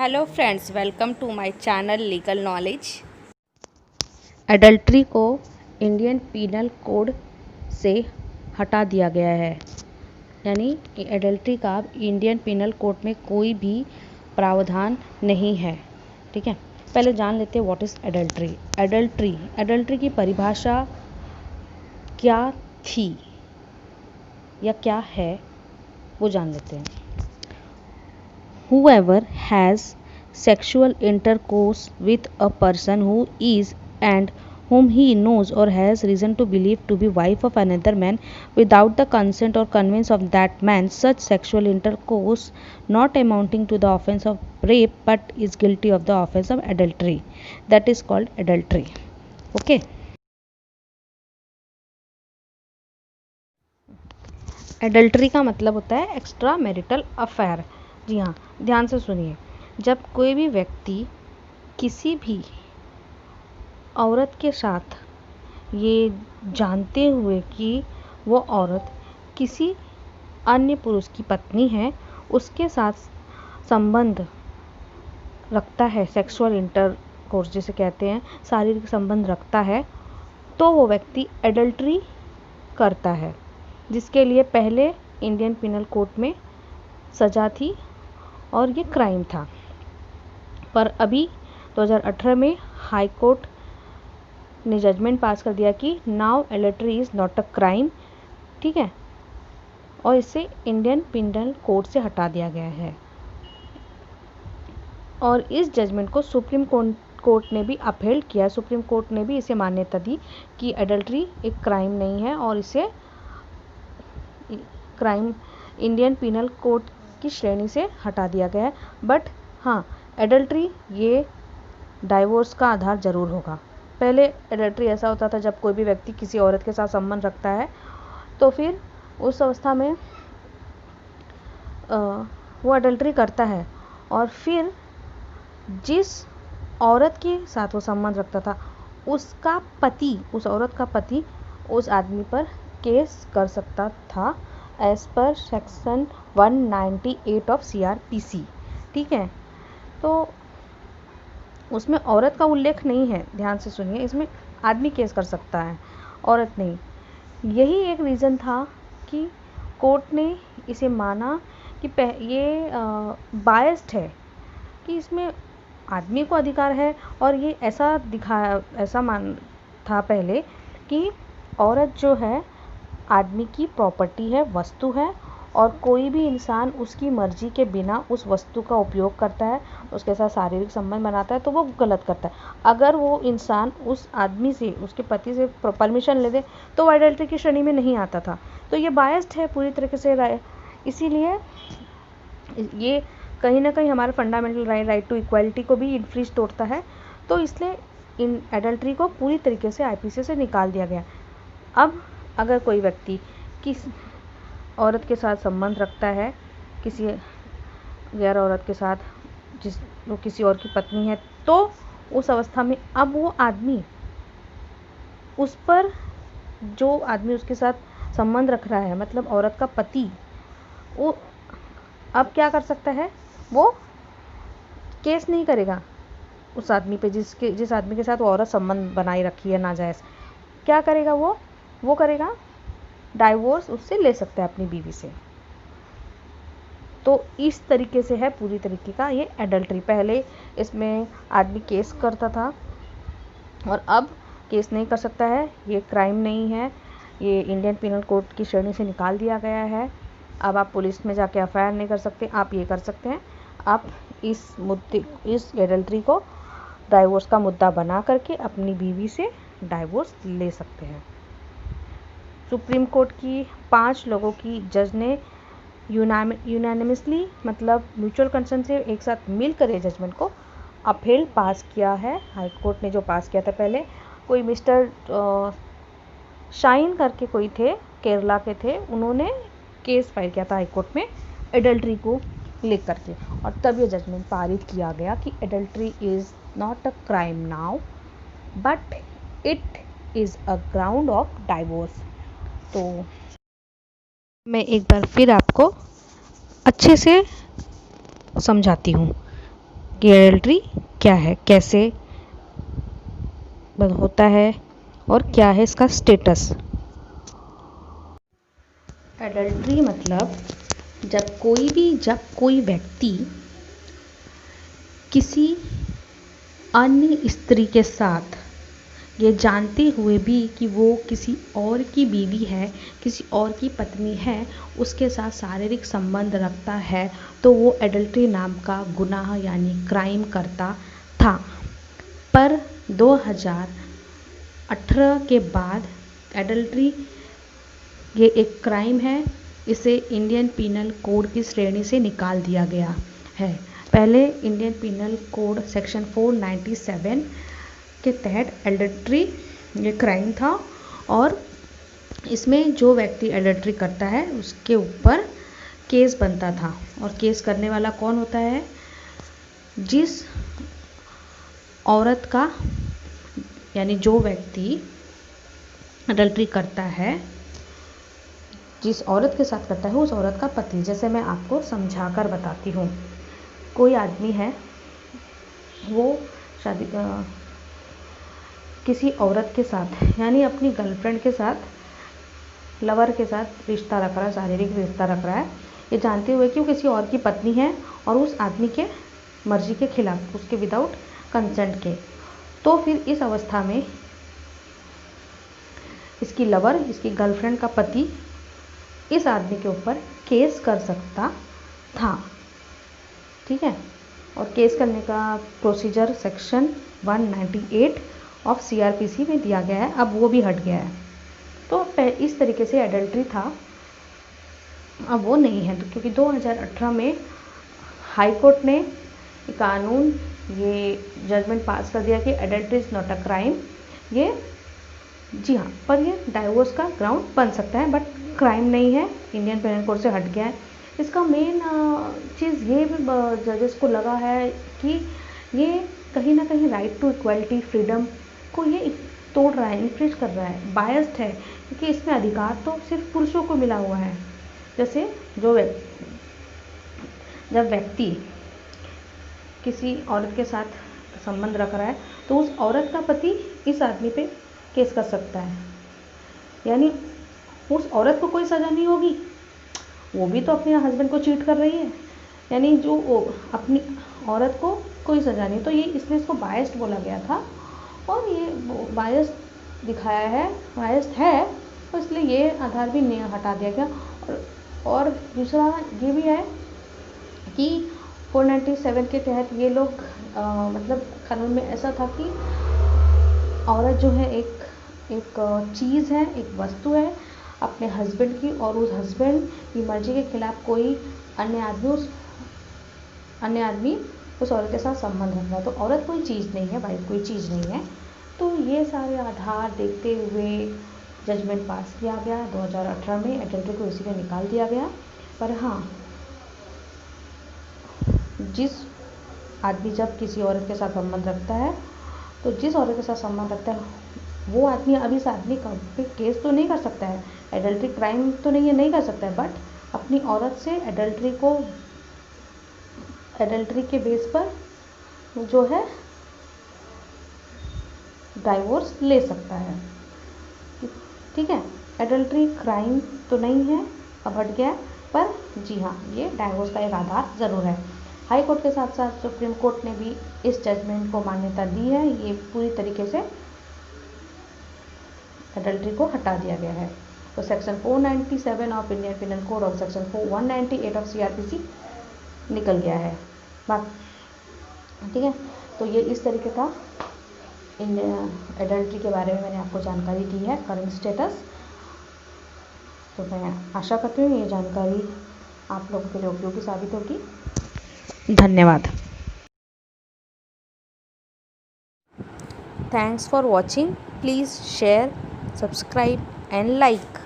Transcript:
Hello friends, welcome to my channel legal knowledge. Adultery को Indian Penal Code से हटा दिया गया है, यानी कि एडल्ट्री का अब इंडियन पीनल कोड में कोई भी प्रावधान नहीं है। ठीक है, पहले जान लेते हैं व्हाट इज़ एडल्ट्री। एडल्ट्री की परिभाषा क्या थी या क्या है वो जान लेते हैं। Whoever has sexual intercourse with a person who is and whom he knows or has reason to believe to be wife of another man without the consent or conveyance of that man, such sexual intercourse not amounting to the offense of rape but is guilty of the offense of adultery, that is called adultery. Okay. Adultery का मतलब होता है extra marital affair. जी हाँ, ध्यान से सुनिए। जब कोई भी व्यक्ति किसी भी औरत के साथ ये जानते हुए कि वो औरत किसी अन्य पुरुष की पत्नी है, उसके साथ संबंध रखता है, सेक्सुअल इंटरकोर्स जिसे कहते हैं, शारीरिक संबंध रखता है, तो वो व्यक्ति एडल्ट्री करता है, जिसके लिए पहले इंडियन पिनल कोड में सज़ा थी और ये क्राइम था। पर अभी 2018 में हाई कोर्ट ने जजमेंट पास कर दिया कि now adultery is not a crime. ठीक है, और इसे इंडियन पिनल कोड से हटा दिया गया है। और इस जजमेंट को सुप्रीम कोर्ट ने भी अपहेल्ड किया। सुप्रीम कोर्ट ने भी इसे मान्यता दी कि एडल्ट्री एक क्राइम नहीं है और इसे क्राइम इंडियन पिनल कोड की श्रेणी से हटा दिया गया है। बट हाँ, एडल्ट्री ये डाइवोर्स का आधार जरूर होगा। पहले एडल्ट्री ऐसा होता था, जब कोई भी व्यक्ति किसी औरत के साथ संबंध रखता है तो फिर उस अवस्था में वो एडल्ट्री करता है, और फिर जिस औरत के साथ वो संबंध रखता था उसका पति, उस औरत का पति उस आदमी पर केस कर सकता था as per section 198 of CRPC। ठीक है, तो उसमें औरत का उल्लेख नहीं है, ध्यान से सुनिए, इसमें आदमी केस कर सकता है, औरत नहीं। यही एक रीज़न था कि कोर्ट ने इसे माना कि ये बायस्ड है, कि इसमें आदमी को अधिकार है। और ये ऐसा मान था पहले कि औरत जो है आदमी की प्रॉपर्टी है, वस्तु है, और कोई भी इंसान उसकी मर्जी के बिना उस वस्तु का उपयोग करता है, उसके साथ शारीरिक संबंध बनाता है, तो वो गलत करता है। अगर वो इंसान उस आदमी से, उसके पति से परमिशन ले दे तो वो एडल्ट्री की श्रेणी में नहीं आता था। तो ये बायस्ड है पूरी तरीके से, इसीलिए ये कहीं ना कहीं हमारे फंडामेंटल राइट टू इक्वालिटी को भी इन्फ्रिज तोड़ता है। तो इसलिए इन एडल्ट्री को पूरी तरीके से IPC से निकाल दिया गया। अब अगर कोई व्यक्ति किस औरत के साथ संबंध रखता है, किसी गैर औरत के साथ, वो किसी और की पत्नी है, तो उस अवस्था में अब वो आदमी, उस पर जो आदमी उसके साथ संबंध रख रहा है, मतलब औरत का पति, वो अब क्या कर सकता है, वो केस नहीं करेगा उस आदमी पे जिस आदमी के साथ वो औरत संबंध बनाए रखी है नाजायज़। क्या करेगा वो करेगा डाइवोर्स, उससे ले सकता है अपनी बीवी से। तो इस तरीके से है पूरी तरीके का ये एडल्ट्री। पहले इसमें आदमी केस करता था और अब केस नहीं कर सकता है, ये क्राइम नहीं है, ये इंडियन पिनल कोड की श्रेणी से निकाल दिया गया है। अब आप पुलिस में जाके FIR नहीं कर सकते, आप ये कर सकते हैं, आप इस एडल्ट्री को डाइवोर्स का मुद्दा बना करके अपनी बीवी से डाइवोर्स ले सकते हैं। सुप्रीम कोर्ट की 5 लोगों की जज ने यूनानिमसली, मतलब म्यूचुअल कंसेंट से एक साथ मिलकर ये जजमेंट को अपील पास किया है। हाई कोर्ट ने जो पास किया था, पहले कोई मिस्टर शाइन करके कोई थे, केरला के थे, उन्होंने केस फाइल किया था हाई कोर्ट में एडल्ट्री को लेकर के, और तब ये जजमेंट पारित किया गया कि adultery is not a crime now but it is a ground of divorce. तो मैं एक बार फिर आपको अच्छे से समझाती हूँ। कि एडल्ट्री क्या है, कैसे होता है और क्या है इसका स्टेटस। एडल्ट्री मतलब जब कोई व्यक्ति किसी अन्य स्त्री के साथ ये जानते हुए भी कि वो किसी और की बीवी है, किसी और की पत्नी है, उसके साथ शारीरिक संबंध रखता है, तो वो एडल्ट्री नाम का गुनाह यानी क्राइम करता था। पर 2018 के बाद एडल्ट्री ये एक क्राइम है, इसे इंडियन पीनल कोड की श्रेणी से निकाल दिया गया है। पहले इंडियन पीनल कोड सेक्शन 497 के तहत एडल्ट्री ये क्राइम था और इसमें जो व्यक्ति एडल्ट्री करता है उसके ऊपर केस बनता था। और केस करने वाला कौन होता है? जिस औरत का यानी जो व्यक्ति एडल्ट्री करता है, जिस औरत के साथ करता है उस औरत का पति। जैसे मैं आपको समझाकर बताती हूँ। कोई आदमी है, वो किसी औरत के साथ यानी अपनी गर्लफ्रेंड के साथ, लवर के साथ रिश्ता रख रहा है, शारीरिक रिश्ता रख रहा है, ये जानते हुए कि वो किसी और की पत्नी है और उस आदमी के मर्जी के खिलाफ, उसके विदाउट कंसेंट के। तो फिर इस अवस्था में इसकी लवर, इसकी गर्लफ्रेंड का पति इस आदमी के ऊपर केस कर सकता था। ठीक है। और केस करने का प्रोसीजर सेक्शन 198 ऑफ CRPC में दिया गया है। अब वो भी हट गया है। तो इस तरीके से एडल्ट्री था, अब वो नहीं है। तो क्योंकि 2018 में हाई कोर्ट ने कानून, ये जजमेंट पास कर दिया कि adultery is not a crime. ये जी हाँ, पर ये डाइवोर्स का ग्राउंड बन सकता है, बट क्राइम नहीं है, इंडियन पेनल कोड से हट गया है। इसका मेन चीज़ ये भी जजेस को लगा है कि ये कहीं ना कहीं राइट टू इक्वालिटी, फ्रीडम को ये तोड़ रहा है, इन्फ्रिज कर रहा है, बायस्ड है, क्योंकि इसमें अधिकार तो सिर्फ पुरुषों को मिला हुआ है। जैसे जब व्यक्ति किसी औरत के साथ संबंध रख रहा है तो उस औरत का पति इस आदमी पे केस कर सकता है, यानी उस औरत को कोई सज़ा नहीं होगी, वो भी तो अपने हस्बैंड को चीट कर रही है, यानी जो अपनी औरत को कोई सज़ा नहीं। तो ये इसलिए इसको बायस्ड बोला गया था और ये बायस्ड दिखाया है, बायस्ड है, तो इसलिए ये आधार भी नहीं हटा दिया गया। और दूसरा ये भी है कि 497 के तहत ये लोग मतलब कानून में ऐसा था कि औरत जो है एक चीज़ है, एक वस्तु है अपने हस्बैंड की, और उस हस्बैंड की मर्जी के खिलाफ कोई अन्य आदमी उस औरत के साथ संबंध रख रहा है। तो औरत कोई चीज़ नहीं है, वाइफ कोई चीज़ नहीं है। तो ये सारे आधार देखते हुए जजमेंट पास किया गया 2018 में, एडल्ट्री को इसी में निकाल दिया गया। पर हाँ, जिस आदमी जब किसी औरत के साथ संबंध रखता है, तो जिस औरत के साथ संबंध रखता है वो आदमी अब इस आदमी पे केस तो नहीं कर सकता है, एडल्ट्री क्राइम तो नहीं कर सकता है, बट अपनी औरत से एडल्ट्री के बेस पर जो है डाइवोर्स ले सकता है। ठीक है, एडल्ट्री क्राइम तो नहीं है, अब हट गया, पर जी हाँ, ये डाइवोर्स का एक आधार ज़रूर है। हाई कोर्ट के साथ साथ सुप्रीम कोर्ट ने भी इस जजमेंट को मान्यता दी है। ये पूरी तरीके से एडल्ट्री को हटा दिया गया है। तो section 497 of Indian penal code और सेक्शन 198 ऑफ CRPC निकल गया है बात। ठीक है, तो ये इस तरीके का एडल्ट्री के बारे में मैंने आपको जानकारी दी है, करंट स्टेटस। तो मैं आशा करती हूँ ये जानकारी आप लोगों के लिए उपयोगी साबित होगी। धन्यवाद। Thanks for watching. Please share, subscribe and like.